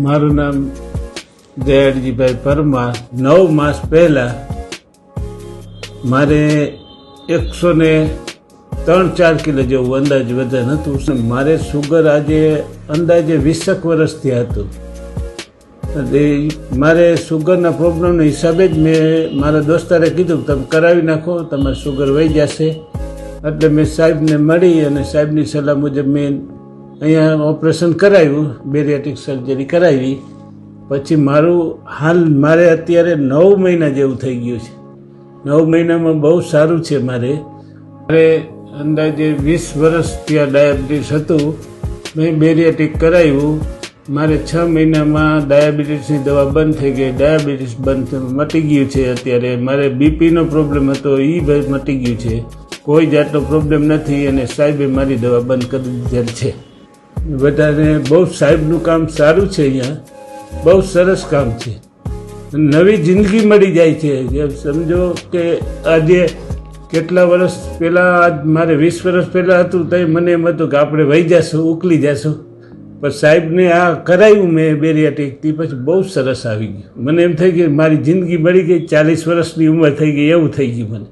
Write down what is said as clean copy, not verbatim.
મારું નામ દયાળજીભાઈ પરમાર। 9 માસ પહેલાં મારે 103-4 કિલો જેવું અંદાજે વજન હતું। મારે સુગર આજે અંદાજે 20 વર્ષથી હતું। એટલે મારે સુગરના પ્રોબ્લેમના હિસાબે જ મેં મારા દોસ્તારે કીધું તમે કરાવી નાખો, તમારે સુગર વહી જશે। એટલે મેં સાહેબને મળી અને સાહેબની સલાહ મુજબ મેં અહીંયા ઓપરેશન કરાવ્યું, બેરિયાટ્રિક સર્જરી કરાવી। પછી મારે અત્યારે 9 મહિના જેવું થઈ ગયું છે। 9 મહિનામાં બહુ સારું છે। મારે અંદાજે 20 વર્ષ ત્યાં ડાયાબિટીસ હતું, મેં બેરિયાટ્રિક કરાવ્યું। મારે 6 મહિનામાં ડાયાબિટીસની દવા બંધ થઈ ગઈ, ડાયાબિટીસ બંધ મટી ગયું છે। અત્યારે મારે બીપીનો પ્રોબ્લેમ હતો, એ મટી ગયું છે, કોઈ જાતનો પ્રોબ્લેમ નથી અને સાહેબે મારી દવા બંધ કરી દીધેલ છે। બધાને બહુ સાહેબનું કામ સારું છે, અહીંયા બહુ સરસ કામ છે, નવી જિંદગી મળી જાય છે। જેમ સમજો કે આજે કેટલા વર્ષ પહેલાં, આજ મારે 20 વર્ષ પહેલાં હતું તો મને એમ હતું કે આપણે વહી જશું, ઉકલી જશું, પણ સાહેબને આ કરાવ્યું મેં બેરિયાટ્રિક, તે પછી બહુ સરસ આવી ગયું। મને એમ થઈ ગયું મારી જિંદગી મળી ગઈ, 40 વર્ષની ઉંમર થઈ ગઈ એવું થઈ ગયું મને।